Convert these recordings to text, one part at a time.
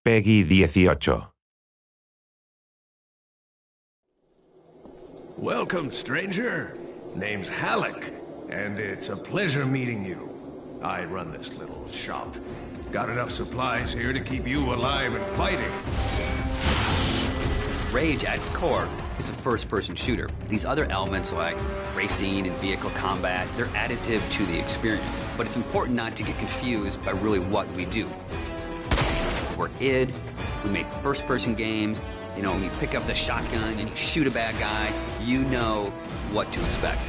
Peggy 18. Welcome, stranger. Name's Halleck, and it's a pleasure meeting you. I run this little shop. Got enough supplies here to keep you alive and fighting. Rage, at its core, is a first-person shooter. These other elements like racing and vehicle combat, they're additive to the experience. But it's important not to get confused by really what we do. We're id, we make first-person games. You know, when you pick up the shotgun and you shoot a bad guy, you know what to expect.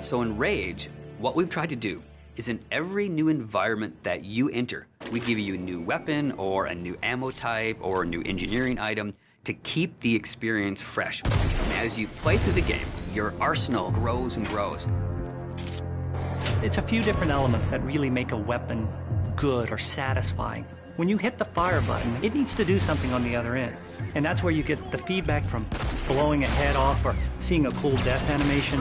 So in Rage, what we've tried to do is in every new environment that you enter, we give you a new weapon or a new ammo type or a new engineering item to keep the experience fresh. And as you play through the game, your arsenal grows and grows. It's a few different elements that really make a weapon good or satisfying. When you hit the fire button, it needs to do something on the other end. And that's where you get the feedback from blowing a head off or seeing a cool death animation.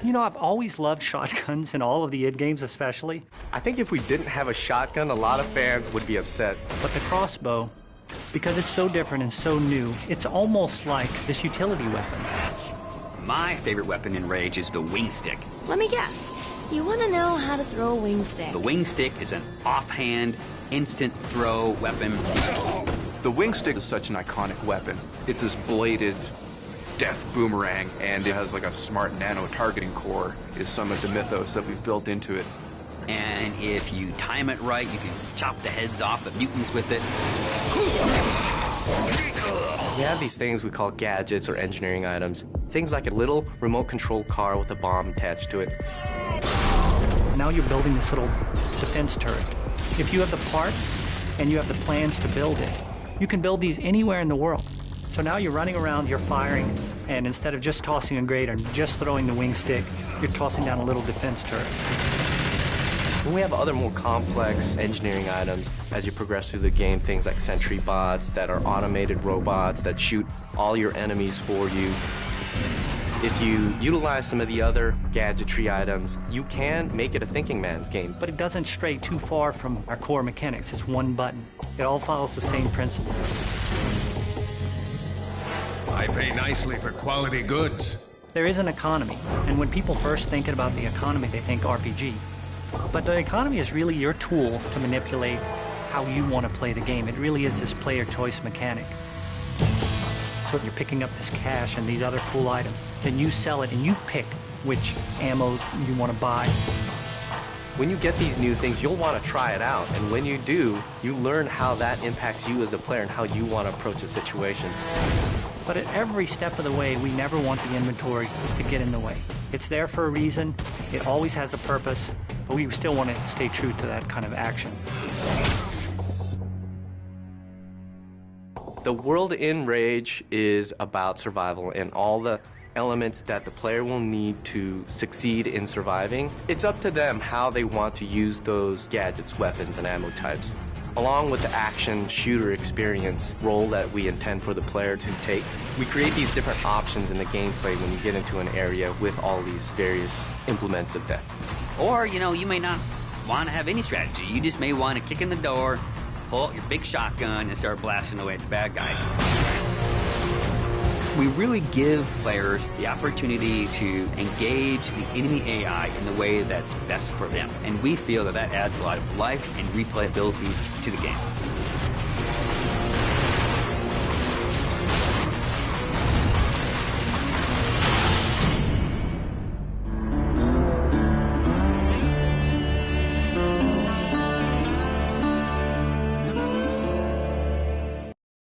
You know, I've always loved shotguns in all of the id games especially. I think if we didn't have a shotgun, a lot of fans would be upset. But the crossbow, because it's so different and so new, it's almost like this utility weapon. My favorite weapon in Rage is the wing stick. Let me guess. You want to know how to throw a wing stick. The wing stick is an offhand, instant throw weapon. The wing stick is such an iconic weapon. It's this bladed death boomerang, and it has like a smart nano targeting core is some of the mythos that we've built into it. And if you time it right, you can chop the heads off the mutants with it. We have these things we call gadgets or engineering items. Things like a little remote control car with a bomb attached to it. Now you're building this little defense turret. If you have the parts and you have the plans to build it, you can build these anywhere in the world. So now you're running around, you're firing, and instead of just tossing a grenade or just throwing the wing stick, you're tossing down a little defense turret. And we have other more complex engineering items as you progress through the game, things like sentry bots that are automated robots that shoot all your enemies for you. If you utilize some of the other gadgetry items, you can make it a thinking man's game. But it doesn't stray too far from our core mechanics. It's one button. It all follows the same principle. I pay nicely for quality goods. There is an economy, and when people first think about the economy, they think RPG. But the economy is really your tool to manipulate how you want to play the game. It really is this player choice mechanic. So you're picking up this cash and these other cool items, then you sell it and you pick which ammos you want to buy. When you get these new things, you'll want to try it out, and when you do, you learn how that impacts you as the player and how you want to approach a situation. But at every step of the way, we never want the inventory to get in the way. It's there for a reason, it always has a purpose, but we still want to stay true to that kind of action. The world in Rage is about survival and all the elements that the player will need to succeed in surviving. It's up to them how they want to use those gadgets, weapons, and ammo types. Along with the action shooter experience role that we intend for the player to take, we create these different options in the gameplay when you get into an area with all these various implements of death. Or, you know, you may not want to have any strategy. You just may want to kick in the door, pull out your big shotgun, and start blasting away at the bad guys. We really give players the opportunity to engage the enemy AI in the way that's best for them. And we feel that that adds a lot of life and replayability to the game.